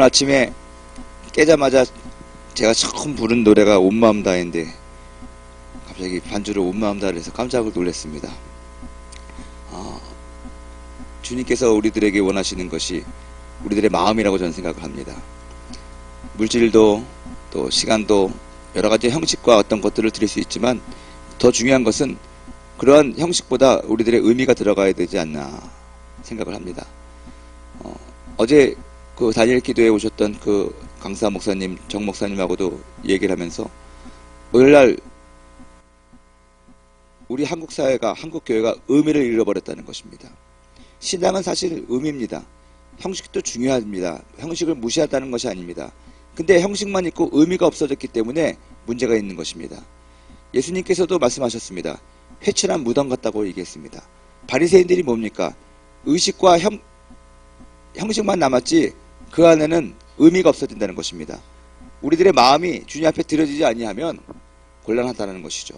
아침에 깨자마자 제가 처음 부른 노래가 온 마음 다인데 갑자기 반주로 온 마음 다를 해서 깜짝 놀랐습니다. 주님께서 우리들에게 원하시는 것이 우리들의 마음이라고 저는 생각을 합니다. 물질도 또 시간도 여러 가지 형식과 어떤 것들을 드릴 수 있지만 더 중요한 것은 그러한 형식보다 우리들의 의미가 들어가야 되지 않나 생각을 합니다. 어제 그 다니엘 기도에 오셨던 그 강사 목사님, 정 목사님하고도 얘기를 하면서 오늘날 우리 한국 사회가, 한국 교회가 의미를 잃어버렸다는 것입니다. 신앙은 사실 의미입니다. 형식도 중요합니다. 형식을 무시하다는 것이 아닙니다. 근데 형식만 있고 의미가 없어졌기 때문에 문제가 있는 것입니다. 예수님께서도 말씀하셨습니다. 회칠한 무덤 같다고 얘기했습니다. 바리새인들이 뭡니까? 의식과 형식만 남았지 그 안에는 의미가 없어진다는 것입니다. 우리들의 마음이 주님 앞에 들여지지 아니하면 곤란하다는 것이죠.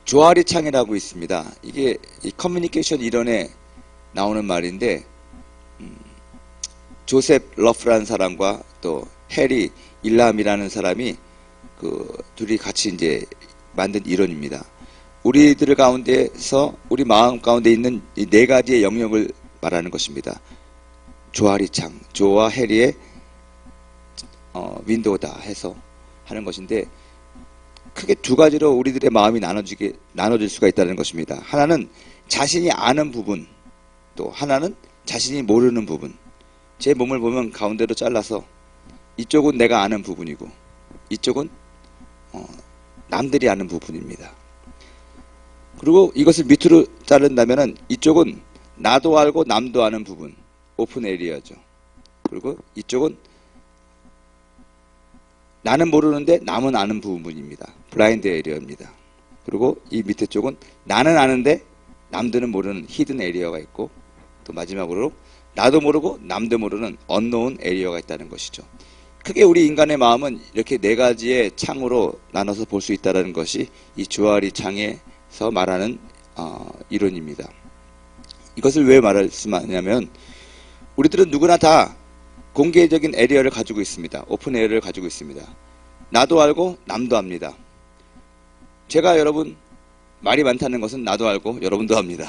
조아리 창이라고 있습니다. 이게 이 커뮤니케이션 이론에 나오는 말인데 조셉 러프라는 사람과 또 해리 일람이라는 사람이 그 둘이 같이 이제 만든 이론입니다. 우리들 가운데서 우리 마음 가운데 있는 이 네 가지의 영역을 말하는 것입니다. 조아리 창, 조와 해리의 윈도우다 해서 하는 것인데 크게 두 가지로 우리들의 마음이 나눠질 수가 있다는 것입니다. 하나는 자신이 아는 부분, 또 하나는 자신이 모르는 부분. 제 몸을 보면 가운데로 잘라서 이쪽은 내가 아는 부분이고 이쪽은 남들이 아는 부분입니다. 그리고 이것을 밑으로 자른다면 이쪽은 나도 알고 남도 아는 부분, 오픈 에리어죠. 그리고 이쪽은 나는 모르는데 남은 아는 부분입니다. 블라인드 에리어입니다. 그리고 이 밑에 쪽은 나는 아는데 남들은 모르는 히든 에리어가 있고 또 마지막으로 나도 모르고 남도 모르는 언노운 에리어가 있다는 것이죠. 크게 우리 인간의 마음은 이렇게 네 가지의 창으로 나눠서 볼 수 있다는 것이 이 조아리 창에서 말하는 이론입니다. 이것을 왜 말씀하냐면 우리들은 누구나 다 공개적인 에리어를 가지고 있습니다. 오픈 에리어를 가지고 있습니다. 나도 알고 남도 압니다. 제가 여러분 말이 많다는 것은 나도 알고 여러분도 압니다.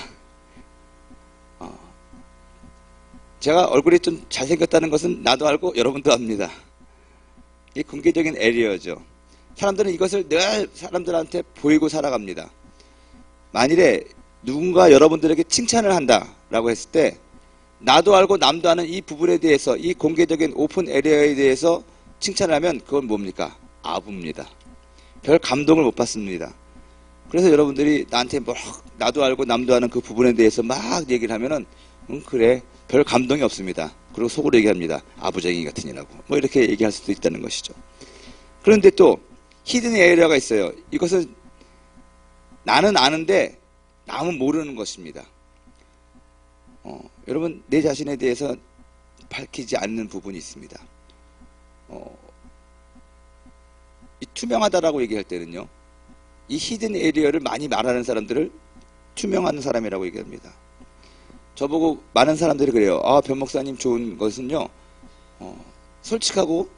제가 얼굴이 좀 잘생겼다는 것은 나도 알고 여러분도 압니다. 이 공개적인 에리어죠. 사람들은 이것을 늘 사람들한테 보이고 살아갑니다. 만일에 누군가 여러분들에게 칭찬을 한다라고 했을 때 나도 알고 남도 아는 이 부분에 대해서 이 공개적인 오픈 에리어에 대해서 칭찬을 하면 그건 뭡니까? 아부입니다. 별 감동을 못 받습니다. 그래서 여러분들이 나한테 뭐 나도 알고 남도 아는 그 부분에 대해서 막 얘기를 하면은 그래 별 감동이 없습니다. 그리고 속으로 얘기합니다. 아부쟁이 같은 이라고 뭐 이렇게 얘기할 수도 있다는 것이죠. 그런데 또 히든 에리어가 있어요. 이것은 나는 아는데 남은 모르는 것입니다. 여러분 내 자신에 대해서 밝히지 않는 부분이 있습니다. 이 투명하다라고 얘기할 때는요. 이 히든 에리어를 많이 말하는 사람들을 투명한 사람이라고 얘기합니다. 저보고 많은 사람들이 그래요. 변 목사님 좋은 것은요. 솔직하고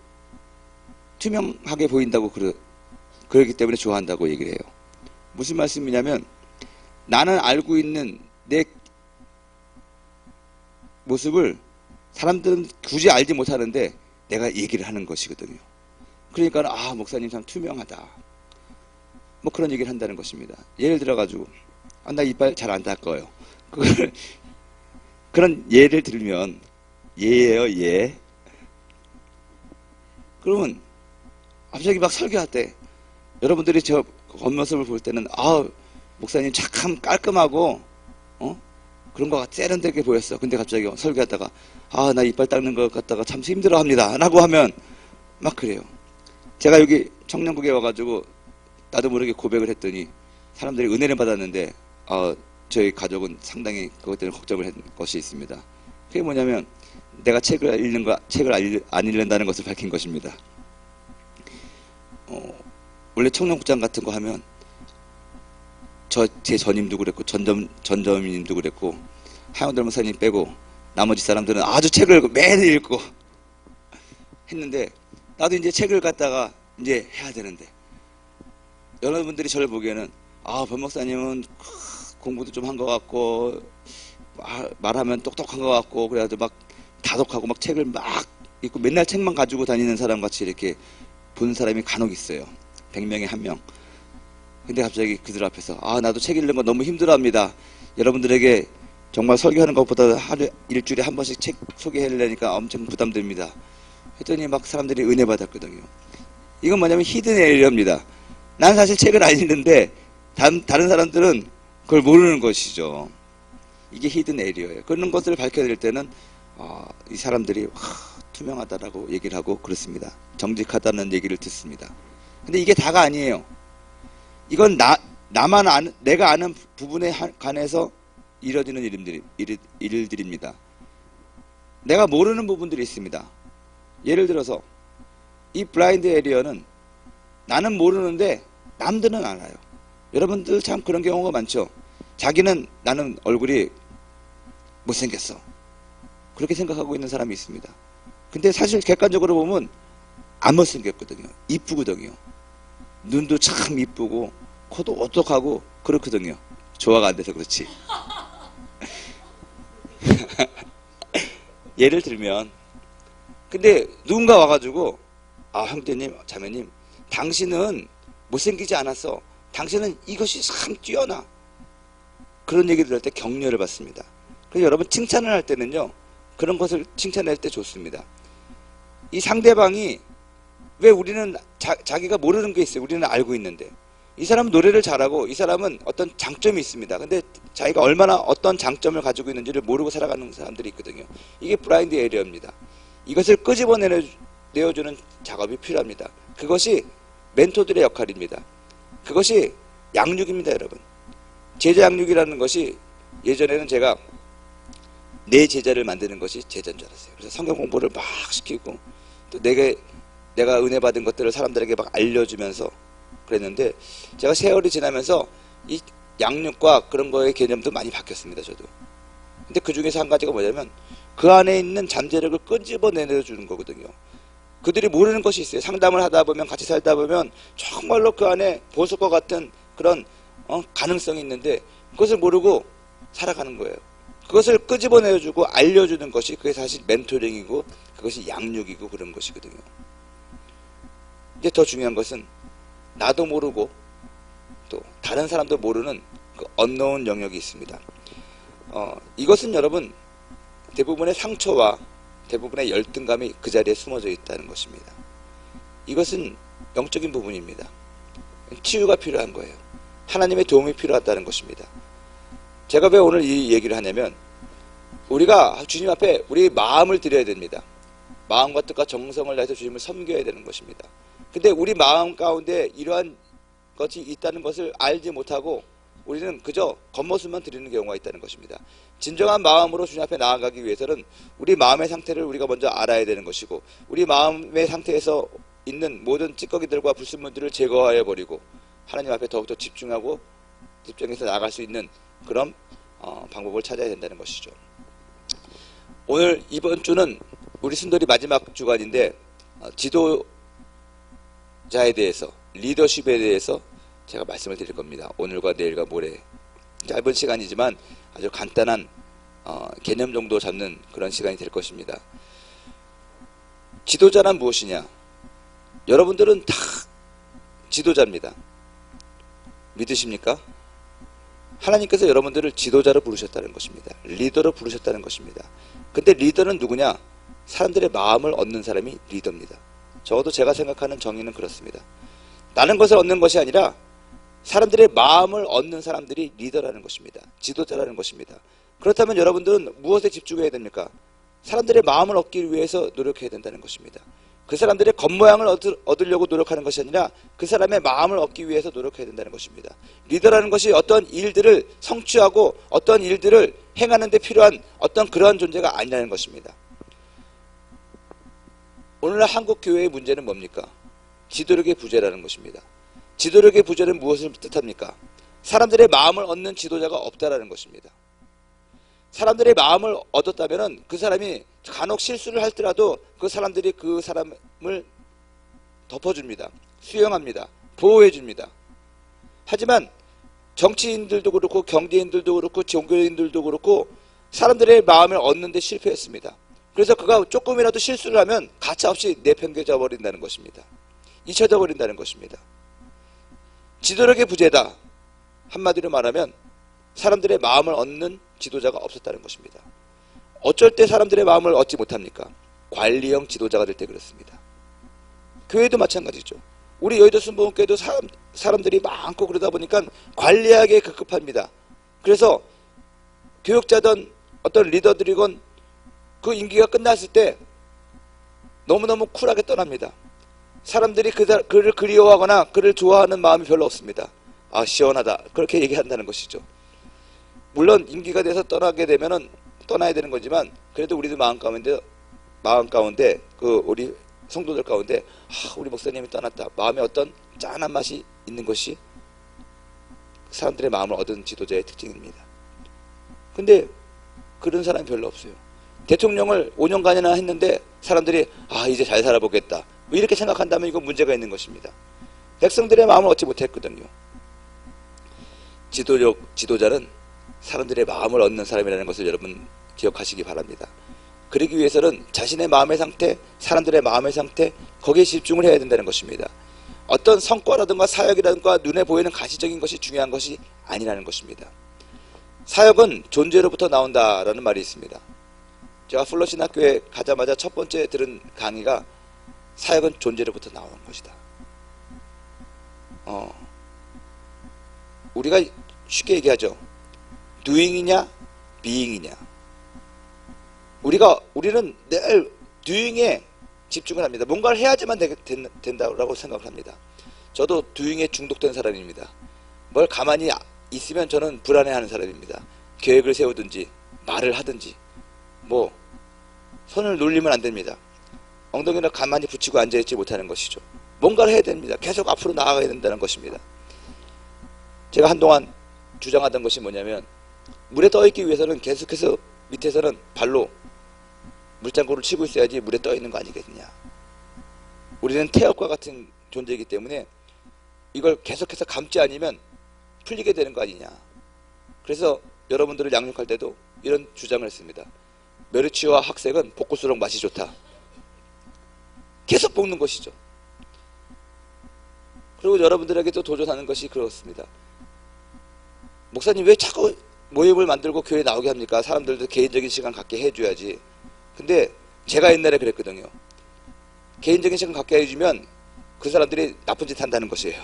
투명하게 보인다고 그러기 때문에 좋아한다고 얘기를 해요. 무슨 말씀이냐면 나는 알고 있는 내 모습을 사람들은 굳이 알지 못하는데 내가 얘기를 하는 것이거든요. 그러니까 목사님 참 투명하다. 뭐 그런 얘기를 한다는 것입니다. 예를 들어가지고 나 이빨 잘 안 닦아요. 그런 예를 들면 예예요 예. 그러면 갑자기 막 설교할 때 여러분들이 저 겉모습을 볼 때는 목사님 참 깔끔하고 그런 거가 세련되게 보였어. 근데 갑자기 설교하다가 나 이빨 닦는 것 같다가 참 힘들어합니다 라고 하면 막 그래요. 제가 여기 청년국에 와가지고 나도 모르게 고백을 했더니 사람들이 은혜를 받았는데 저희 가족은 상당히 그것 때문에 걱정을 한 것이 있습니다. 그게 뭐냐면 내가 책을 안 읽는다는 것을 밝힌 것입니다. 원래 청년국장 같은 거 하면 제 전임도 그랬고 전점님도 그랬고 하영들 목사님 빼고 나머지 사람들은 아주 책을 매일 읽고 했는데, 나도 이제 책을 갖다가 이제 해야 되는데, 여러분들이 저를 보기에는 변 목사님은 공부도 좀 한 것 같고 말하면 똑똑한 것 같고 그래가지고 막 다독하고 막 책을 막 읽고 맨날 책만 가지고 다니는 사람 같이 이렇게 보는 사람이 간혹 있어요. 100명에 1명. 근데 갑자기 그들 앞에서 나도 책 읽는 거 너무 힘들어합니다. 여러분들에게 정말 설교하는 것보다 일주일에 한 번씩 책 소개하려니까 엄청 부담됩니다. 했더니 막 사람들이 은혜 받았거든요. 이건 뭐냐면 히든 에리어입니다. 난 사실 책을 안 읽는데 다른 사람들은 그걸 모르는 것이죠. 이게 히든 에리어예요. 그런 것을 밝혀낼 때는 이 사람들이 투명하다라고 얘기를 하고 그렇습니다. 정직하다는 얘기를 듣습니다. 근데 이게 다가 아니에요. 이건 내가 아는 부분에 관해서 이뤄지는 일들입니다. 내가 모르는 부분들이 있습니다. 예를 들어서 이 블라인드 에리어는 나는 모르는데 남들은 알아요. 여러분들 참 그런 경우가 많죠. 자기는 나는 얼굴이 못생겼어. 그렇게 생각하고 있는 사람이 있습니다. 근데 사실 객관적으로 보면 안 못생겼거든요. 이쁘거든요. 눈도 참 이쁘고 코도 오똑하고 그렇거든요. 조화가 안 돼서 그렇지. 예를 들면 근데 누군가 와가지고 형제님 자매님 당신은 못생기지 않았어. 당신은 이것이 참 뛰어나. 그런 얘기를 할 때 격려를 받습니다. 그래서 여러분 칭찬을 할 때는요. 그런 것을 칭찬할 때 좋습니다. 이 상대방이 왜 우리는 자기가 모르는 게 있어요. 우리는 알고 있는데. 이 사람은 노래를 잘하고 이 사람은 어떤 장점이 있습니다. 근데 자기가 얼마나 어떤 장점을 가지고 있는지를 모르고 살아가는 사람들이 있거든요. 이게 블라인드 에리어입니다. 이것을 끄집어내어주는 작업이 필요합니다. 그것이 멘토들의 역할입니다. 그것이 양육입니다, 여러분. 제자 양육이라는 것이 예전에는 제가 내 제자를 만드는 것이 제자인 줄 알았어요. 그래서 성경 공부를 막 시키고 또 내가 은혜 받은 것들을 사람들에게 막 알려주면서 그랬는데 제가 세월이 지나면서 이 양육과 그런 거의 개념도 많이 바뀌었습니다, 저도. 근데 그 중에서 한 가지가 뭐냐면 그 안에 있는 잠재력을 끄집어내주는 거거든요. 그들이 모르는 것이 있어요. 상담을 하다 보면 같이 살다 보면 정말로 그 안에 보석과 같은 그런 가능성이 있는데 그것을 모르고 살아가는 거예요. 그것을 끄집어내주고 알려주는 것이 그게 사실 멘토링이고 그것이 양육이고 그런 것이거든요. 이제 더 중요한 것은 나도 모르고 또 다른 사람도 모르는 그 언노운 영역이 있습니다. 이것은 여러분 대부분의 상처와 대부분의 열등감이 그 자리에 숨어져 있다는 것입니다. 이것은 영적인 부분입니다. 치유가 필요한 거예요. 하나님의 도움이 필요하다는 것입니다. 제가 왜 오늘 이 얘기를 하냐면 우리가 주님 앞에 우리 마음을 드려야 됩니다. 마음과 뜻과 정성을 다해서 주님을 섬겨야 되는 것입니다. 근데 우리 마음 가운데 이러한 것이 있다는 것을 알지 못하고 우리는 그저 겉모습만 드리는 경우가 있다는 것입니다. 진정한 마음으로 주님 앞에 나아가기 위해서는 우리 마음의 상태를 우리가 먼저 알아야 되는 것이고 우리 마음의 상태에서 있는 모든 찌꺼기들과 불순물들을 제거하여 버리고 하나님 앞에 더욱더 집중해서 나아갈 수 있는 그런 방법을 찾아야 된다는 것이죠. 오늘 이번 주는 우리 순돌이 마지막 주간인데 지도자에 대해서 리더십에 대해서 제가 말씀을 드릴 겁니다. 오늘과 내일과 모레 짧은 시간이지만 아주 간단한 개념 정도 잡는 그런 시간이 될 것입니다. 지도자란 무엇이냐? 여러분들은 다 지도자입니다. 믿으십니까? 하나님께서 여러분들을 지도자로 부르셨다는 것입니다. 리더로 부르셨다는 것입니다. 근데 리더는 누구냐? 사람들의 마음을 얻는 사람이 리더입니다. 적어도 제가 생각하는 정의는 그렇습니다. 다른 것을 얻는 것이 아니라 사람들의 마음을 얻는 사람들이 리더라는 것입니다. 지도자라는 것입니다. 그렇다면 여러분들은 무엇에 집중해야 됩니까? 사람들의 마음을 얻기 위해서 노력해야 된다는 것입니다. 그 사람들의 겉모양을 얻으려고 노력하는 것이 아니라 그 사람의 마음을 얻기 위해서 노력해야 된다는 것입니다. 리더라는 것이 어떤 일들을 성취하고 어떤 일들을 행하는 데 필요한 어떤 그러한 존재가 아니라는 것입니다. 오늘날 한국 교회의 문제는 뭡니까? 지도력의 부재라는 것입니다. 지도력의 부재는 무엇을 뜻합니까? 사람들의 마음을 얻는 지도자가 없다라는 것입니다. 사람들의 마음을 얻었다면은 그 사람이 간혹 실수를 하더라도 그 사람들이 그 사람을 덮어줍니다. 수용합니다. 보호해줍니다. 하지만 정치인들도 그렇고 경제인들도 그렇고 종교인들도 그렇고 사람들의 마음을 얻는 데 실패했습니다. 그래서 그가 조금이라도 실수를 하면 가차없이 내팽개쳐 버린다는 것입니다. 잊혀져 버린다는 것입니다. 지도력의 부재다. 한마디로 말하면 사람들의 마음을 얻는 지도자가 없었다는 것입니다. 어쩔 때 사람들의 마음을 얻지 못합니까? 관리형 지도자가 될 때 그렇습니다. 교회도 마찬가지죠. 우리 여의도 순복음교회도 사람들이 많고 그러다 보니까 관리하기에 급급합니다. 그래서 교육자든 어떤 리더들이건 그 임기가 끝났을 때 너무너무 쿨하게 떠납니다. 사람들이 그를 그리워하거나 그를 좋아하는 마음이 별로 없습니다. 아, 시원하다. 그렇게 얘기한다는 것이죠. 물론 임기가 돼서 떠나게 되면은 떠나야 되는 거지만 그래도 우리도 마음 가운데 그 우리 성도들 가운데 우리 목사님이 떠났다. 마음에 어떤 짠한 맛이 있는 것이 사람들의 마음을 얻은 지도자의 특징입니다. 근데 그런 사람이 별로 없어요. 대통령을 5년간이나 했는데 사람들이 이제 잘 살아보겠다. 뭐 이렇게 생각한다면 이건 문제가 있는 것입니다. 백성들의 마음을 얻지 못했거든요. 지도자는 사람들의 마음을 얻는 사람이라는 것을 여러분 기억하시기 바랍니다. 그러기 위해서는 자신의 마음의 상태, 사람들의 마음의 상태, 거기에 집중을 해야 된다는 것입니다. 어떤 성과라든가 사역이라든가 눈에 보이는 가시적인 것이 중요한 것이 아니라는 것입니다. 사역은 존재로부터 나온다라는 말이 있습니다. 제가 플러신학교에 가자마자 첫 번째 들은 강의가 사역은 존재로부터 나오는 것이다. 우리가 쉽게 얘기하죠. doing이냐 being이냐. 우리는 늘 doing에 집중을 합니다. 뭔가를 해야지만 된다고 생각을 합니다. 저도 doing에 중독된 사람입니다. 뭘 가만히 있으면 저는 불안해하는 사람입니다. 계획을 세우든지 말을 하든지 뭐 손을 놀리면 안 됩니다. 엉덩이를 가만히 붙이고 앉아있지 못하는 것이죠. 뭔가를 해야 됩니다. 계속 앞으로 나아가야 된다는 것입니다. 제가 한동안 주장하던 것이 뭐냐면 물에 떠있기 위해서는 계속해서 밑에서는 발로 물장구를 치고 있어야지 물에 떠있는 거 아니겠느냐. 우리는 태엽과 같은 존재이기 때문에 이걸 계속해서 감지 않으면 풀리게 되는 거 아니냐. 그래서 여러분들을 양육할 때도 이런 주장을 했습니다. 메르치와 학색은 볶을수록 맛이 좋다. 계속 볶는 것이죠. 그리고 여러분들에게도 도전하는 것이 그렇습니다. 목사님 왜 자꾸 모임을 만들고 교회 나오게 합니까? 사람들도 개인적인 시간 갖게 해줘야지. 근데 제가 옛날에 그랬거든요. 개인적인 시간 갖게 해주면 그 사람들이 나쁜 짓 한다는 것이에요.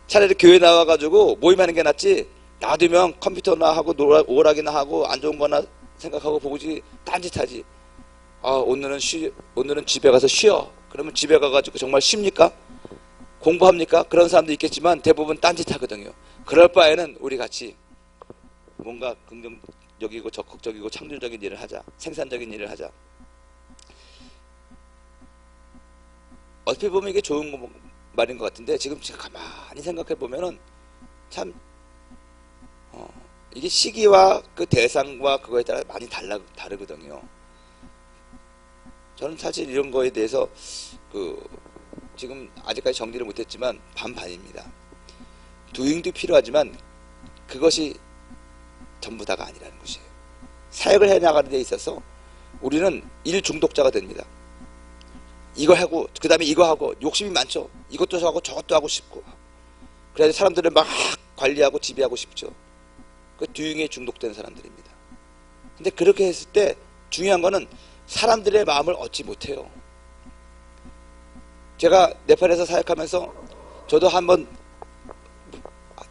차라리 교회 나와가지고 모임하는 게 낫지, 놔두면 컴퓨터나 하고 오락이나 하고 안 좋은 거나 생각하고 보고지 딴짓하지. 오늘은 집에 가서 쉬어. 그러면 집에 가가지고 정말 쉽니까? 공부합니까? 그런 사람도 있겠지만 대부분 딴짓하거든요. 그럴 바에는 우리 같이 뭔가 긍정적이고 적극적이고 창조적인 일을 하자. 생산적인 일을 하자. 어떻게 보면 이게 좋은 말인 것 같은데 지금 제가 가만히 생각해 보면은 참 이게 시기와 그 대상과 그거에 따라 많이 다르거든요. 저는 사실 이런 거에 대해서 지금 아직까지 정리를 못했지만 반반입니다. 도잉도 필요하지만 그것이 전부 다가 아니라는 것이에요. 사역을 해나가는 데 있어서 우리는 일 중독자가 됩니다. 이거 하고 그 다음에 이거 하고 욕심이 많죠. 이것도 하고 저것도 하고 싶고 그래서 사람들을 막 관리하고 지배하고 싶죠. 그 도잉에 중독된 사람들입니다. 근데 그렇게 했을 때 중요한 거는 사람들의 마음을 얻지 못해요. 제가 네팔에서 사역하면서 저도 한번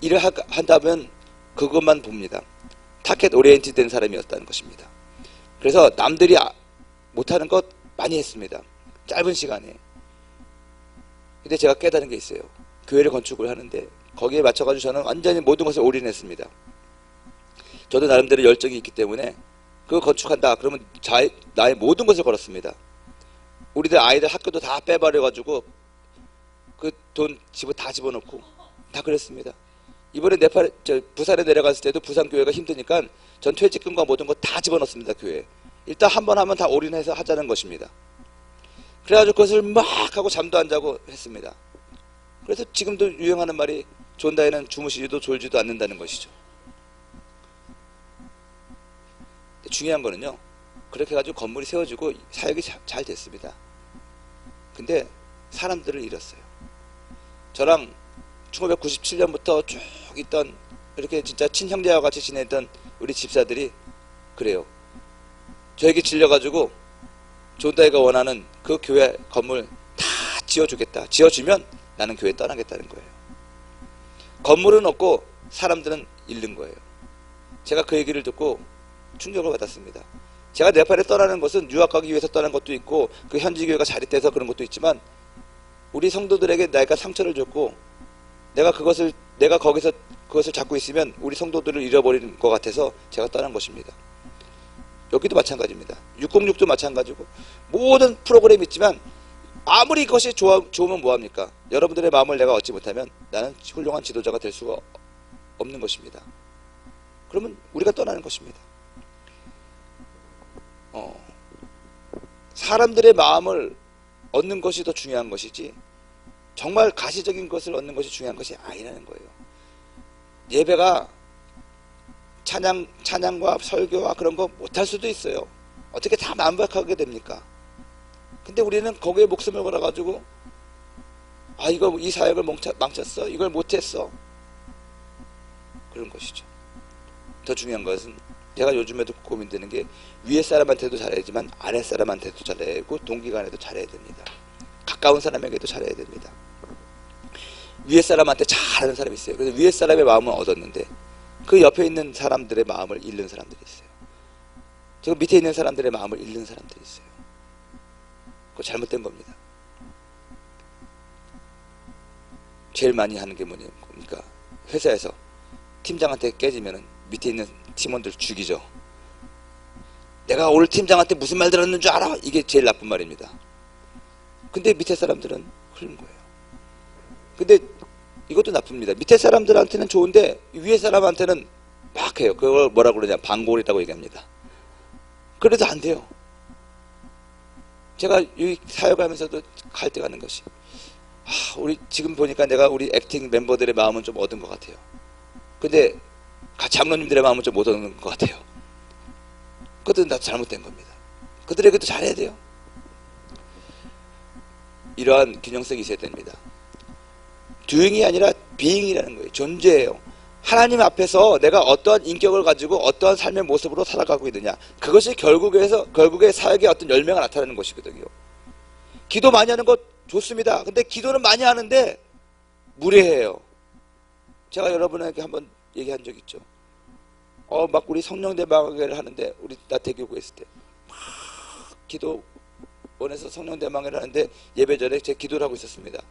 일을 한다면 그것만 봅니다. 타켓 오리엔티드 된 사람이었다는 것입니다. 그래서 남들이 못하는 것 많이 했습니다. 짧은 시간에. 근데 제가 깨달은 게 있어요. 교회를 건축을 하는데 거기에 맞춰가지고 저는 완전히 모든 것을 올인했습니다. 저도 나름대로 열정이 있기 때문에 그거 건축한다 그러면 나의 모든 것을 걸었습니다. 우리들 아이들 학교도 다 빼버려가지고 그 돈 다 집어넣고 다 그랬습니다. 이번에 부산에 내려갔을 때도 부산 교회가 힘드니까 전 퇴직금과 모든 거 다 집어넣습니다. 교회에. 일단 한 번 하면 다 올인해서 하자는 것입니다. 그래가지고 그것을 막 하고 잠도 안 자고 했습니다. 그래서 지금도 유행하는 말이 존다에는 주무시지도 졸지도 않는다는 것이죠. 중요한 거는요, 그렇게 해가지고 건물이 세워지고 사역이 잘 됐습니다. 근데 사람들을 잃었어요. 저랑 1997년부터 쭉 있던 이렇게 진짜 친형제와 같이 지내던 우리 집사들이 그래요. 저에게 질려가지고 존다이가 원하는 그 교회 건물 다 지어주겠다. 지어주면 나는 교회 떠나겠다는 거예요. 건물은 없고 사람들은 잃는 거예요. 제가 그 얘기를 듣고 충격을 받았습니다. 제가 네팔에 떠나는 것은 유학 가기 위해서 떠난 것도 있고 그 현지 교회가 자릿돼서 그런 것도 있지만 우리 성도들에게 내가 상처를 줬고 내가 거기서 그것을 잡고 있으면 우리 성도들을 잃어버리는 것 같아서 제가 떠난 것입니다. 여기도 마찬가지입니다. 606도 마찬가지고 모든 프로그램이 있지만 아무리 그것이 좋으면 뭐합니까? 여러분들의 마음을 내가 얻지 못하면 나는 훌륭한 지도자가 될 수가 없는 것입니다. 그러면 우리가 떠나는 것입니다. 사람들의 마음을 얻는 것이 더 중요한 것이지 정말 가시적인 것을 얻는 것이 중요한 것이 아니라는 거예요. 예배가 찬양과 설교와 그런 거 못할 수도 있어요. 어떻게 다 완벽하게 됩니까? 근데 우리는 거기에 목숨을 걸어가지고 이 사역을 망쳤어? 이걸 못했어? 그런 것이죠. 더 중요한 것은 제가 요즘에도 고민되는 게 위에 사람한테도 잘해야지만 아래 사람한테도 잘해야 되고 동기간에도 잘해야 됩니다. 가까운 사람에게도 잘해야 됩니다. 위에 사람한테 잘하는 사람이 있어요. 그래서 위에 사람의 마음을 얻었는데 그 옆에 있는 사람들의 마음을 잃는 사람들이 있어요. 저 밑에 있는 사람들의 마음을 잃는 사람들이 있어요. 그거 잘못된 겁니다. 제일 많이 하는 게 뭡니까? 회사에서 팀장한테 깨지면은 밑에 있는 팀원들 죽이죠. 내가 오늘 팀장한테 무슨 말 들었는 줄 알아? 이게 제일 나쁜 말입니다. 근데 밑에 사람들은 흐른 거예요. 근데 이것도 나쁩니다. 밑에 사람들한테는 좋은데 위에 사람한테는 막 해요. 그걸 뭐라고 그러냐? 방골이라고 얘기합니다. 그래도 안 돼요. 제가 이 사역하면서도 갈등하는 것이 우리 지금 보니까 내가 우리 액팅 멤버들의 마음은 좀 얻은 것 같아요. 근데 장로님들의 마음은 좀 못 얻는 것 같아요. 그것도 다 잘못된 겁니다. 그들에게도 잘해야 돼요. 이러한 균형성이 있어야 됩니다. doing이 아니라 being이라는 거예요. 존재예요. 하나님 앞에서 내가 어떠한 인격을 가지고 어떠한 삶의 모습으로 살아가고 있느냐, 그것이 결국에 사역의 어떤 열매가 나타나는 것이거든요. 기도 많이 하는 것 좋습니다. 근데 기도는 많이 하는데 무례해요. 제가 여러분에게 한번 얘기한 적 있죠. 막 우리 성령 대망회를 하는데 나 대교구에 있을 때 막 기도원에서 성령 대망회를 하는데 예배 전에 제가 기도를 하고 있었습니다.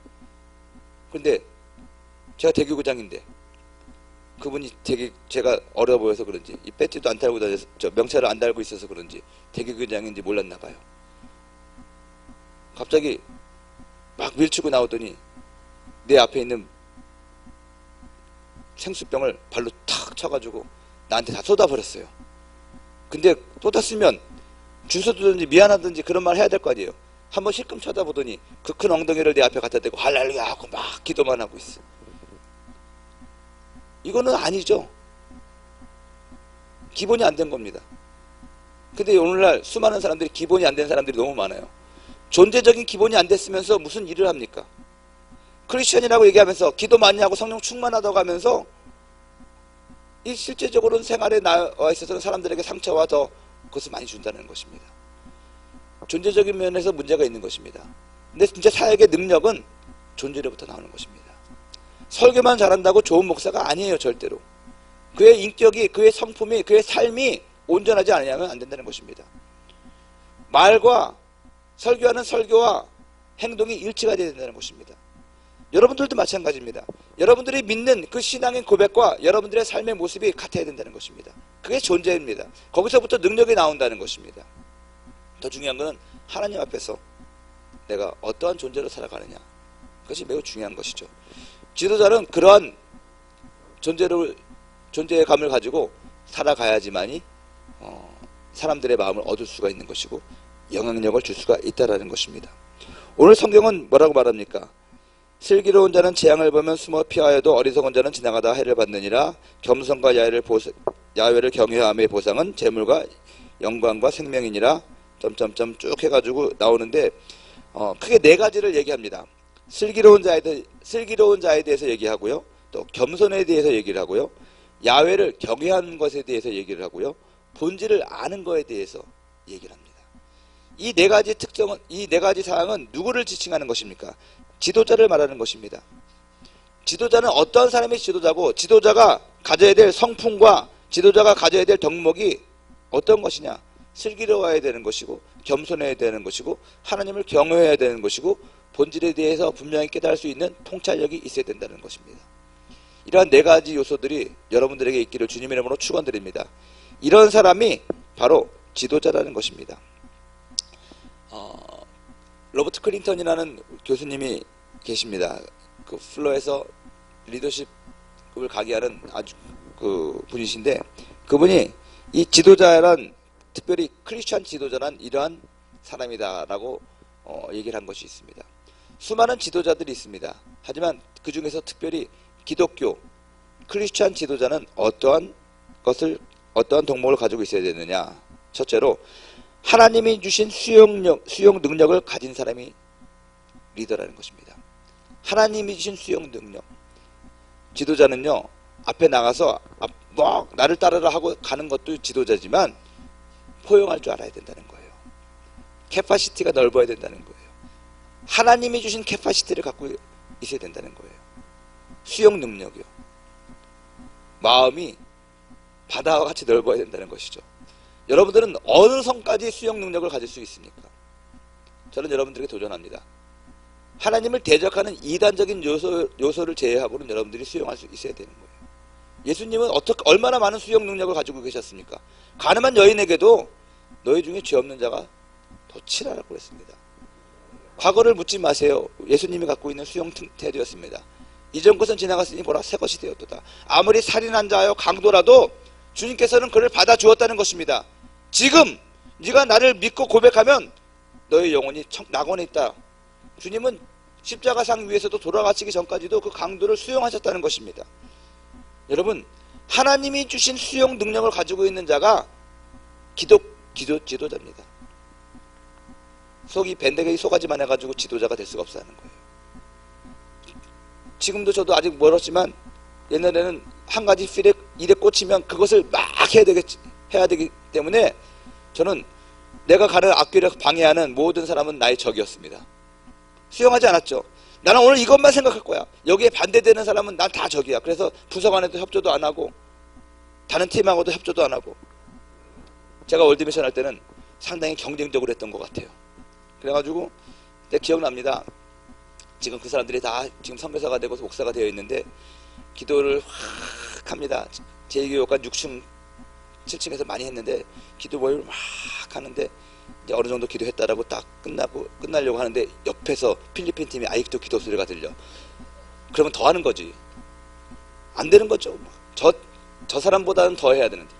근데 제가 대교구장인데 그분이 되게 제가 어려 보여서 그런지 이 배지도 안 달고 다녀서 명찰을 안 달고 있어서 그런지 대교구장인지 몰랐나 봐요. 갑자기 막 밀치고 나오더니 내 앞에 있는 생수병을 발로 탁 쳐가지고 나한테 다 쏟아버렸어요. 근데 쏟았으면 주워두든지 미안하든지 그런 말 해야 될 거 아니에요. 한번 실금 쳐다보더니 그 큰 엉덩이를 내 앞에 갖다 대고 할렐루야 하고 막 기도만 하고 있어. 이거는 아니죠. 기본이 안 된 겁니다. 근데 오늘날 수많은 사람들이 기본이 안 된 사람들이 너무 많아요. 존재적인 기본이 안 됐으면서 무슨 일을 합니까? 크리스천이라고 얘기하면서 기도 많이 하고 성령 충만하다고 하면서 이 실제적으로는 생활에 나와 있어서는 사람들에게 상처와 더 그것을 많이 준다는 것입니다. 존재적인 면에서 문제가 있는 것입니다. 근데 진짜 사역의 능력은 존재로부터 나오는 것입니다. 설교만 잘한다고 좋은 목사가 아니에요. 절대로. 그의 인격이, 그의 성품이, 그의 삶이 온전하지 않으면 안 된다는 것입니다. 말과 설교하는 설교와 행동이 일치가 되어야 된다는 것입니다. 여러분들도 마찬가지입니다. 여러분들이 믿는 그 신앙의 고백과 여러분들의 삶의 모습이 같아야 된다는 것입니다. 그게 존재입니다. 거기서부터 능력이 나온다는 것입니다. 더 중요한 것은 하나님 앞에서 내가 어떠한 존재로 살아가느냐, 그것이 매우 중요한 것이죠. 지도자는 그러한 존재의 감을 가지고 살아가야지만이 사람들의 마음을 얻을 수가 있는 것이고 영향력을 줄 수가 있다라는 것입니다. 오늘 성경은 뭐라고 말합니까? 슬기로운 자는 재앙을 보면 숨어 피하여도 어리석은 자는 지나가다 해를 받느니라. 겸손과 야훼를 경외함의 보상은 재물과 영광과 생명이니라. 점점점 쭉 해가지고 나오는데 크게 네 가지를 얘기합니다. 슬기로운 자에 대해서 얘기하고요. 또 겸손에 대해서 얘기를 하고요. 야훼를 경외하는 것에 대해서 얘기를 하고요. 본질을 아는 것에 대해서 얘기를 합니다. 이 네 가지 사항은 누구를 지칭하는 것입니까? 지도자를 말하는 것입니다. 지도자는 어떤 사람이 지도자고 지도자가 가져야 될 성품과 지도자가 가져야 될 덕목이 어떤 것이냐? 슬기로워야 되는 것이고 겸손해야 되는 것이고 하나님을 경외해야 되는 것이고 본질에 대해서 분명히 깨달을 수 있는 통찰력이 있어야 된다는 것입니다. 이러한 네 가지 요소들이 여러분들에게 있기를 주님의 이름으로 축원드립니다. 이런 사람이 바로 지도자라는 것입니다. 로버트 클린턴이라는 교수님이 계십니다. 그 플로에서 리더십을 강의하는 아주 그 분이신데 그분이 이 지도자란 특별히 크리스찬 지도자란 이러한 사람이다라고 얘기를 한 것이 있습니다. 수많은 지도자들이 있습니다. 하지만 그 중에서 특별히 기독교 크리스찬 지도자는 어떠한 덕목을 가지고 있어야 되느냐? 첫째로 하나님이 주신 수용 능력을 가진 사람이 리더라는 것입니다. 하나님이 주신 수용 능력. 지도자는요, 앞에 나가서 나를 따르라 하고 가는 것도 지도자지만 포용할 줄 알아야 된다는 거예요. 캐파시티가 넓어야 된다는 거예요. 하나님이 주신 캐파시티를 갖고 있어야 된다는 거예요. 수용 능력이요. 마음이 바다와 같이 넓어야 된다는 것이죠. 여러분들은 어느 선까지 수용 능력을 가질 수 있습니까? 저는 여러분들에게 도전합니다. 하나님을 대적하는 이단적인 요소를 제외하고는 여러분들이 수용할 수 있어야 되는 거예요. 예수님은 얼마나 많은 수용 능력을 가지고 계셨습니까? 가늠한 여인에게도 너희 중에 죄 없는 자가 더 치라라고 그랬습니다. 과거를 묻지 마세요. 예수님이 갖고 있는 수용 태도였습니다. 이전 것은 지나갔으니 보라 새 것이 되었도다. 아무리 살인한 자여 강도라도 주님께서는 그를 받아주었다는 것입니다. 지금 네가 나를 믿고 고백하면 너의 영혼이 낙원에 있다. 주님은 십자가상 위에서도 돌아가시기 전까지도 그 강도를 수용하셨다는 것입니다. 여러분, 하나님이 주신 수용 능력을 가지고 있는 자가 지도자입니다. 속이 밴드가 속아지만 해가지고 지도자가 될 수가 없다는 거예요. 지금도 저도 아직 멀었지만 옛날에는 한 가지 일에 꽂히면 그것을 막 해야 되기 때문에 저는 내가 가는 앞길을 방해하는 모든 사람은 나의 적이었습니다. 수용하지 않았죠. 나는 오늘 이것만 생각할 거야. 여기에 반대되는 사람은 난 다 적이야. 그래서 부서 간에도 협조도 안 하고 다른 팀하고도 협조도 안 하고 제가 월드미션 할 때는 상당히 경쟁적으로 했던 것 같아요. 그래가지고 기억납니다. 지금 그 사람들이 다 지금 선교사가 되고 목사가 되어 있는데 기도를 확 합니다. 제2교육관 6층 7층에서 많이 했는데 기도 모임을 막 하는데 이제 어느 정도 기도했다라고 딱 끝나려고 하는데 옆에서 필리핀 팀이 아직도 기도 소리가 들려. 그러면 더 하는 거지. 안 되는 거죠. 저 사람보다는 더 해야 되는데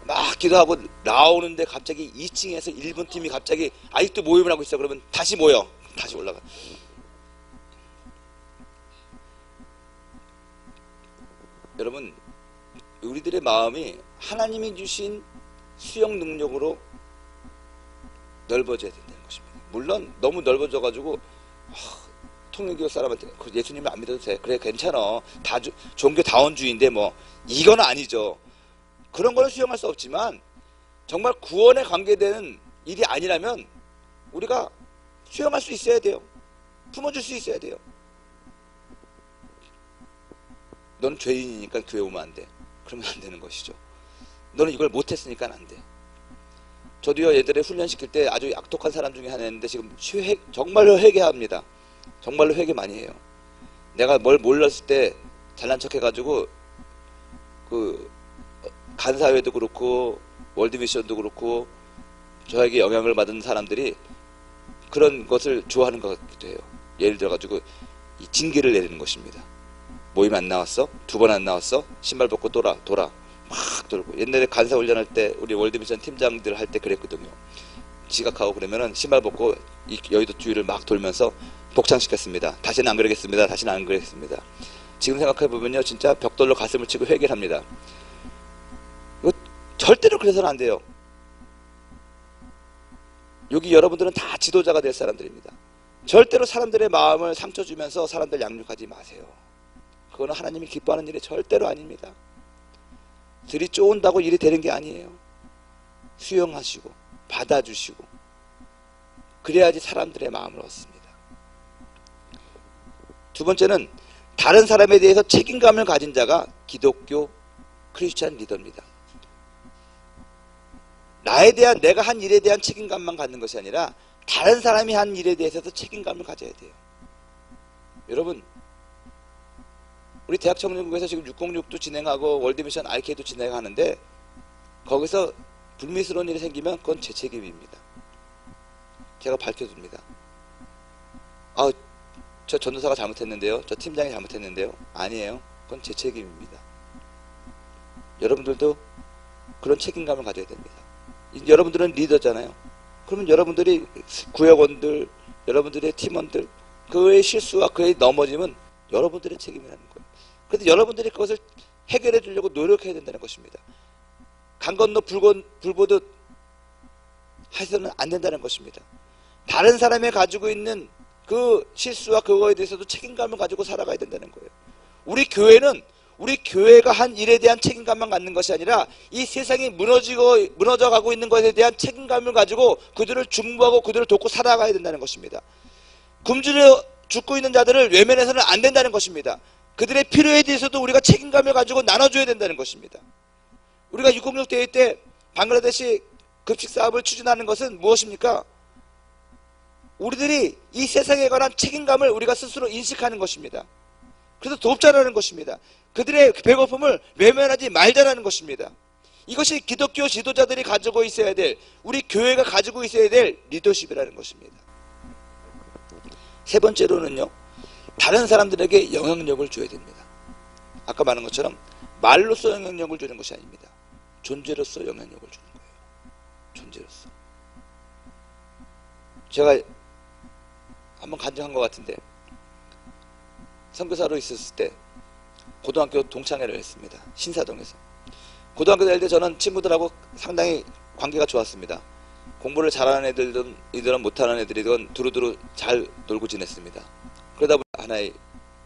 막 기도하고 나오는데 갑자기 2층에서 일본 팀이 갑자기 아직도 모임을 하고 있어. 그러면 다시 모여. 다시 올라가. 여러분, 우리들의 마음이 하나님이 주신 수용 능력으로 넓어져야 된다는 것입니다. 물론 너무 넓어져가지고 통일교 사람한테 예수님을 안 믿어도 돼. 그래 괜찮아. 다 종교 다원주의인데 뭐 이건 아니죠. 그런 거는 수용할 수 없지만 정말 구원에 관계되는 일이 아니라면 우리가 수용할 수 있어야 돼요. 품어줄 수 있어야 돼요. 너는 죄인이니까 교회 오면 안 돼. 그러면 안 되는 것이죠. 너는 이걸 못했으니까 안 돼. 저도요 얘들의 훈련시킬 때 아주 악독한 사람 중에 하나였는데 지금 정말로 회개합니다. 정말로 회개 많이 해요. 내가 뭘 몰랐을 때 잘난 척 해가지고 그 간사회도 그렇고 월드미션도 그렇고 저에게 영향을 받은 사람들이 그런 것을 좋아하는 것 같기도 해요. 예를 들어가지고 이 징계를 내리는 것입니다. 모임 안 나왔어? 2번 안 나왔어? 신발 벗고 돌아 막 돌고. 옛날에 간사 훈련할 때 우리 월드미션 팀장들 할 때 그랬거든요. 지각하고 그러면은 신발 벗고 이 여의도 주위를 막 돌면서 복창시켰습니다. 다시는 안 그러겠습니다. 다시는 안 그러겠습니다. 지금 생각해보면요, 진짜 벽돌로 가슴을 치고 회개합니다. 이거 절대로 그래서는 안 돼요. 여기 여러분들은 다 지도자가 될 사람들입니다. 절대로 사람들의 마음을 상처 주면서 사람들 양육하지 마세요. 그거는 하나님이 기뻐하는 일이 절대로 아닙니다. 들이 쪼은다고 일이 되는 게 아니에요. 수용하시고 받아주시고 그래야지 사람들의 마음을 얻습니다. 두 번째는 다른 사람에 대해서 책임감을 가진 자가 기독교 크리스찬 리더입니다. 나에 대한, 내가 한 일에 대한 책임감만 갖는 것이 아니라 다른 사람이 한 일에 대해서도 책임감을 가져야 돼요. 여러분, 우리 대학 청년국에서 지금 606도 진행하고 월드미션 IK도 진행하는데 거기서 불미스러운 일이 생기면 그건 제 책임입니다. 제가 밝혀줍니다. 저 전도사가 잘못했는데요, 저 팀장이 잘못했는데요. 아니에요. 그건 제 책임입니다. 여러분들도 그런 책임감을 가져야 됩니다. 여러분들은 리더잖아요. 그러면 여러분들이 구역원들, 여러분들의 팀원들, 그의 실수와 그의 넘어짐은 여러분들의 책임이라는 거예요. 그런데 여러분들이 그것을 해결해 주려고 노력해야 된다는 것입니다. 강 건너 불 보듯 해서는 안 된다는 것입니다. 다른 사람이 가지고 있는 그 실수와 그거에 대해서도 책임감을 가지고 살아가야 된다는 거예요. 우리 교회는 우리 교회가 한 일에 대한 책임감만 갖는 것이 아니라 이 세상이 무너져가고 있는 것에 대한 책임감을 가지고 그들을 중보하고 그들을 돕고 살아가야 된다는 것입니다. 굶주려 죽고 있는 자들을 외면해서는 안 된다는 것입니다. 그들의 필요에 대해서도 우리가 책임감을 가지고 나눠줘야 된다는 것입니다. 우리가 606 대회 때 방글라데시 급식 사업을 추진하는 것은 무엇입니까? 우리들이 이 세상에 관한 책임감을 우리가 스스로 인식하는 것입니다. 그래서 돕자라는 것입니다. 그들의 배고픔을 외면하지 말자라는 것입니다. 이것이 기독교 지도자들이 가지고 있어야 될, 우리 교회가 가지고 있어야 될 리더십이라는 것입니다. 세 번째로는요, 다른 사람들에게 영향력을 줘야 됩니다. 아까 말한 것처럼 말로써 영향력을 주는 것이 아닙니다. 존재로서 영향력을 주는 거예요. 존재로서. 제가 한번 간증한 것 같은데, 선교사로 있었을 때 고등학교 동창회를 했습니다. 신사동에서. 고등학교 다닐 때 저는 친구들하고 상당히 관계가 좋았습니다. 공부를 잘하는 애들이든 못하는 애들이든 두루두루 잘 놀고 지냈습니다. 그러다 보니 하나의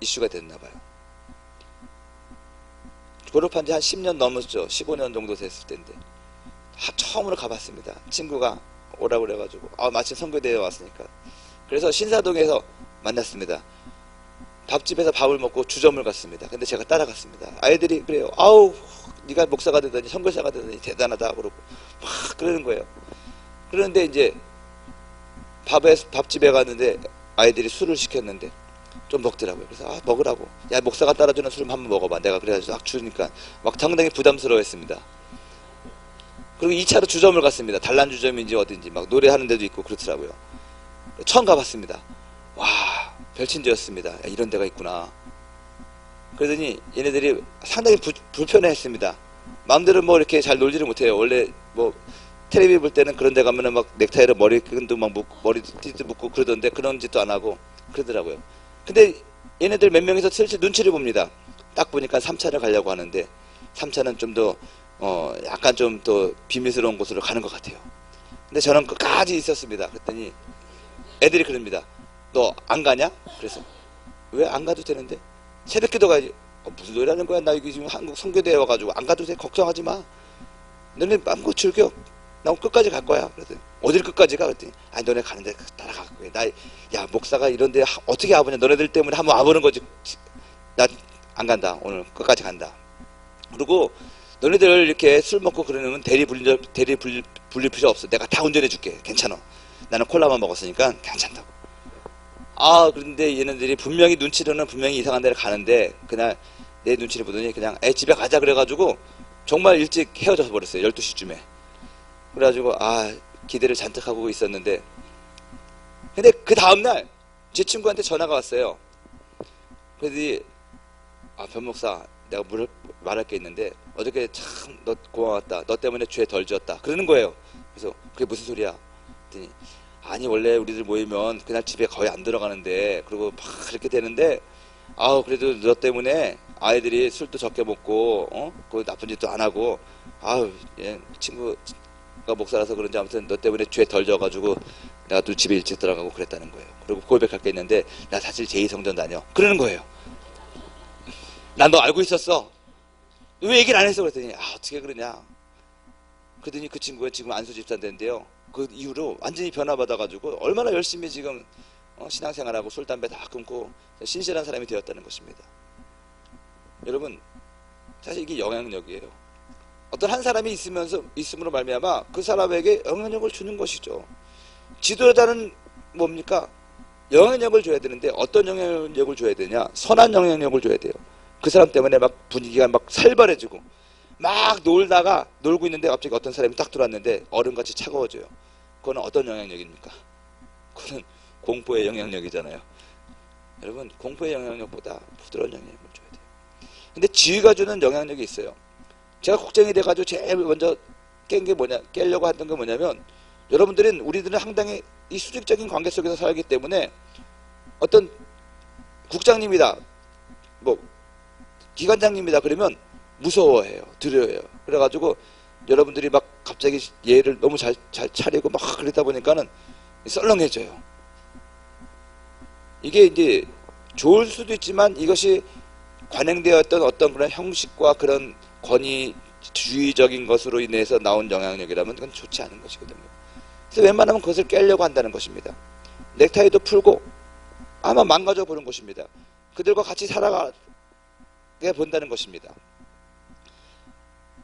이슈가 됐나 봐요. 졸업한 지 한 10년 넘었죠. 15년 정도 됐을 때인데 처음으로 가봤습니다. 친구가 오라고 그래가지고 마침 선교대회에 왔으니까. 그래서 신사동에서 만났습니다. 밥집에서 밥을 먹고 주점을 갔습니다. 근데 제가 따라갔습니다. 아이들이 그래요. 네가 목사가 되더니 선교사가 되더니 대단하다 그러고 막 그러는 거예요. 그런데 이제 밥집에 갔는데 아이들이 술을 시켰는데 좀 먹더라고요. 그래서 먹으라고. 야, 목사가 따라주는 술 한번 먹어봐. 내가 그래가지고 막 주니까 막 상당히 부담스러워했습니다. 그리고 2차로 주점을 갔습니다. 단란 주점인지 어딘지 막 노래하는 데도 있고 그렇더라고요. 처음 가봤습니다. 와, 별친제였습니다. 야, 이런 데가 있구나. 그러더니 얘네들이 상당히 불편해했습니다. 마음대로 뭐 이렇게 잘 놀지를 못해요. 원래 뭐 텔레비 볼 때는 그런 데 가면은 막 넥타이로 머리끈도 막 묶고 머리띠도 묶고 그러던데 그런 짓도 안 하고 그러더라고요. 근데 얘네들 몇 명이서 슬슬 눈치를 봅니다. 딱 보니까 3차를 가려고 하는데 3차는 좀 더 약간 좀 더 비밀스러운 곳으로 가는 것 같아요. 근데 저는 끝까지 있었습니다. 그랬더니 애들이 그럽니다. 너 안 가냐? 그래서 왜 안 가도 되는데? 새벽기도 가야지. 무슨 소리 하는 거야? 나 여기 지금 한국 선교대에 와가지고 안 가도 돼. 걱정하지 마. 너네 마음껏 즐겨. 나 끝까지 갈 거야. 그랬더니 어딜 끝까지 가? 그랬더니 너네 가는데 따라갈 거야. 야, 목사가 이런데 어떻게 와보냐? 너네들 때문에 한번 와보는 거지. 나 안 간다. 오늘 끝까지 간다. 그리고 너네들 이렇게 술 먹고 그러면 대리 불릴 필요 없어. 내가 다 운전해 줄게. 괜찮아. 나는 콜라만 먹었으니까 괜찮다고. 그런데 얘네들이 분명히 눈치로는 분명히 이상한 데를 가는데 그날 내 눈치를 보더니 그냥 집에 가자 그래가지고 정말 일찍 헤어져 버렸어요. 12시쯤에. 그래가지고 기대를 잔뜩 하고 있었는데 근데 그 다음날 제 친구한테 전화가 왔어요. 그래서 변 목사, 내가 말할 게 있는데 어저께 참 너 고마웠다. 너 때문에 죄 덜 지었다. 그러는 거예요. 그래서 그게 무슨 소리야? 그랬더니 아니 원래 우리들 모이면 그날 집에 거의 안 들어가는데 그리고 막 이렇게 되는데 그래도 너 때문에 아이들이 술도 적게 먹고 그 나쁜 짓도 안 하고 얘 친구가 목사라서 그런지 아무튼 너 때문에 죄 덜 져가지고 내가 또 집에 일찍 들어가고 그랬다는 거예요. 그리고 고백할 게 있는데 나 사실 제2성전 다녀. 그러는 거예요. 난 너 알고 있었어. 왜 얘기를 안 했어? 그랬더니 어떻게 그러냐. 그랬더니 그 친구가 지금 안수 집사인데요. 그 이후로 완전히 변화받아가지고 얼마나 열심히 지금 신앙생활하고 술, 담배 다 끊고 신실한 사람이 되었다는 것입니다. 여러분, 사실 이게 영향력이에요. 어떤 한 사람이 있음으로 말미암아 그 사람에게 영향력을 주는 것이죠. 지도자는 뭡니까? 영향력을 줘야 되는데 어떤 영향력을 줘야 되냐? 선한 영향력을 줘야 돼요. 그 사람 때문에 막 분위기가 막 살벌해지고 막 놀고 있는데 갑자기 어떤 사람이 딱 들어왔는데 얼음같이 차가워져요. 그거는 어떤 영향력입니까? 그거는 공포의 영향력이잖아요. 여러분, 공포의 영향력보다 부드러운 영향력을 줘야 돼요. 근데 지위가 주는 영향력이 있어요. 제가 국장이 돼가지고 제일 먼저 깨려고 했던 게 뭐냐면, 우리들은 상당히 이 수직적인 관계 속에서 살기 때문에 어떤 국장님이다, 기관장님이다 그러면 무서워해요. 두려워해요. 그래가지고 여러분들이 막 갑자기 예를 너무 잘 차리고 막 그러다 보니까는 썰렁해져요. 이게 이제 좋을 수도 있지만 이것이 관행되었던 어떤 그런 형식과 그런 권위주의적인 것으로 인해서 나온 영향력이라면 그건 좋지 않은 것이거든요. 그래서 웬만하면 그것을 깨려고 한다는 것입니다. 넥타이도 풀고 아마 망가져 보는 것입니다. 그들과 같이 살아가게 본다는 것입니다.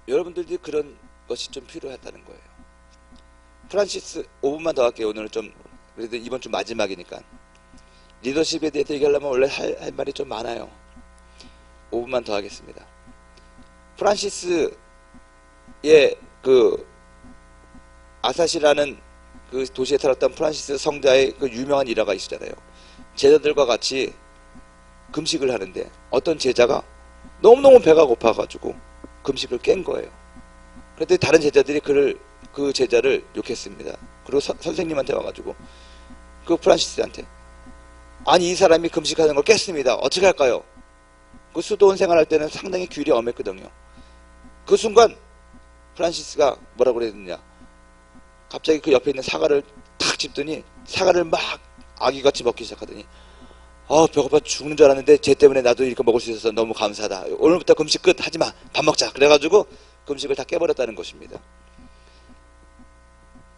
여러분들이 그런 것이 좀 필요하다는 거예요. 프란시스 5분만 더 할게요. 오늘은 좀 그래도 이번 주 마지막이니까. 리더십에 대해서 얘기하려면 원래 할 말이 좀 많아요. 5분만 더 하겠습니다. 프란시스의 그 아사시라는 그 도시에 살았던 프란시스 성자의 그 유명한 일화가 있잖아요. 제자들과 같이 금식을 하는데 어떤 제자가 너무너무 배가 고파가지고 금식을 깬 거예요. 그런데 다른 제자들이 그 제자를 욕했습니다. 그리고 선생님한테 와가지고 그 프란시스한테 아니 이 사람이 금식하는 걸 깼습니다. 어떻게 할까요? 그 수도원 생활할 때는 상당히 규율이 엄했거든요. 그 순간 프란시스가 뭐라고 그랬느냐, 갑자기 그 옆에 있는 사과를 탁 집더니 사과를 막 아기같이 먹기 시작하더니 배고파 죽는 줄 알았는데 쟤 때문에 나도 이렇게 먹을 수 있어서 너무 감사하다. 오늘부터 금식 끝 하지마, 밥 먹자. 그래가지고 금식을 다 깨버렸다는 것입니다.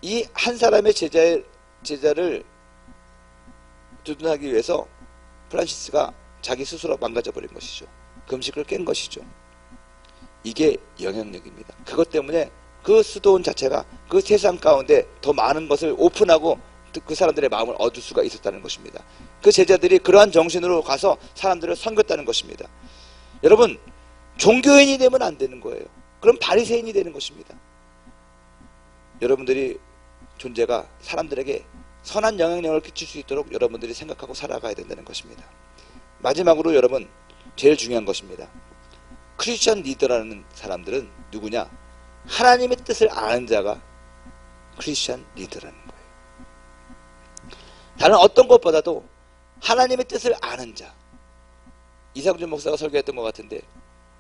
이 한 사람의 제자를 두둔하기 위해서 프란시스가 자기 스스로 망가져버린 것이죠. 금식을 깬 것이죠. 이게 영향력입니다. 그것 때문에 그 수도원 자체가 그 세상 가운데 더 많은 것을 오픈하고 그 사람들의 마음을 얻을 수가 있었다는 것입니다. 그 제자들이 그러한 정신으로 가서 사람들을 섬겼다는 것입니다. 여러분, 종교인이 되면 안 되는 거예요. 그럼 바리새인이 되는 것입니다. 여러분들이 존재가 사람들에게 선한 영향력을 끼칠 수 있도록 여러분들이 생각하고 살아가야 된다는 것입니다. 마지막으로 여러분, 제일 중요한 것입니다. 크리스천 리더라는 사람들은 누구냐? 하나님의 뜻을 아는 자가 크리스천 리더라는 거예요. 다른 어떤 것보다도 하나님의 뜻을 아는 자. 이상준 목사가 설교했던 것 같은데,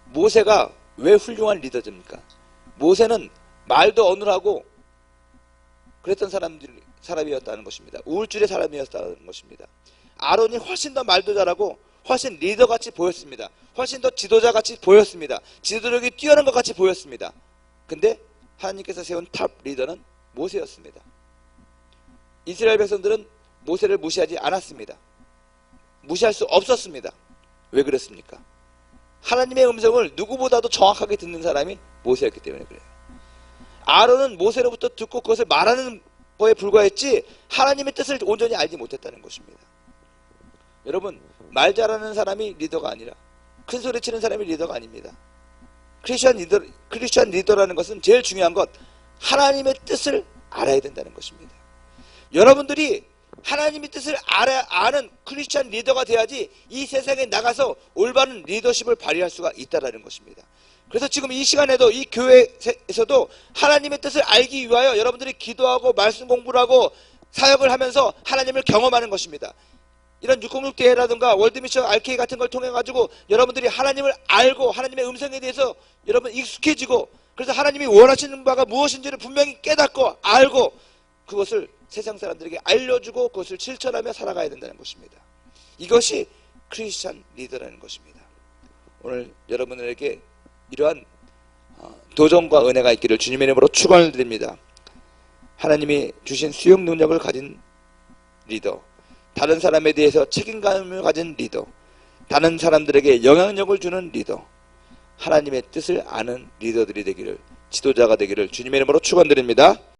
모세가 왜 훌륭한 리더입니까? 모세는 말도 어눌하고 그랬던 사람이었다는 것입니다. 우울줄의 사람이었다는 것입니다. 아론이 훨씬 더 말도 잘하고 훨씬 리더같이 보였습니다. 훨씬 더 지도자같이 보였습니다. 지도력이 뛰어난 것 같이 보였습니다. 근데 하나님께서 세운 탑 리더는 모세였습니다. 이스라엘 백성들은 모세를 무시하지 않았습니다. 무시할 수 없었습니다. 왜 그랬습니까? 하나님의 음성을 누구보다도 정확하게 듣는 사람이 모세였기 때문에 그래요. 아론은 모세로부터 듣고 그것을 말하는 거에 불과했지 하나님의 뜻을 온전히 알지 못했다는 것입니다. 여러분, 말 잘하는 사람이 리더가 아니라 큰 소리 치는 사람이 리더가 아닙니다. 크리스천 리더라는 것은 제일 중요한 것, 하나님의 뜻을 알아야 된다는 것입니다. 여러분들이 하나님의 뜻을 아는 크리스찬 리더가 돼야지 이 세상에 나가서 올바른 리더십을 발휘할 수가 있다는 것입니다. 그래서 지금 이 시간에도 이 교회에서도 하나님의 뜻을 알기 위하여 여러분들이 기도하고 말씀 공부를 하고 사역을 하면서 하나님을 경험하는 것입니다. 이런 606 대회라든가 월드미션 RK 같은 걸 통해 가지고 여러분들이 하나님을 알고 하나님의 음성에 대해서 여러분 익숙해지고, 그래서 하나님이 원하시는 바가 무엇인지를 분명히 깨닫고 알고 그것을 세상 사람들에게 알려주고 그것을 실천하며 살아가야 된다는 것입니다. 이것이 크리스찬 리더라는 것입니다. 오늘 여러분들에게 이러한 도전과 은혜가 있기를 주님의 이름으로 축원을 드립니다. 하나님이 주신 수용 능력을 가진 리더, 다른 사람에 대해서 책임감을 가진 리더, 다른 사람들에게 영향력을 주는 리더, 하나님의 뜻을 아는 리더들이 되기를, 지도자가 되기를 주님의 이름으로 축원드립니다.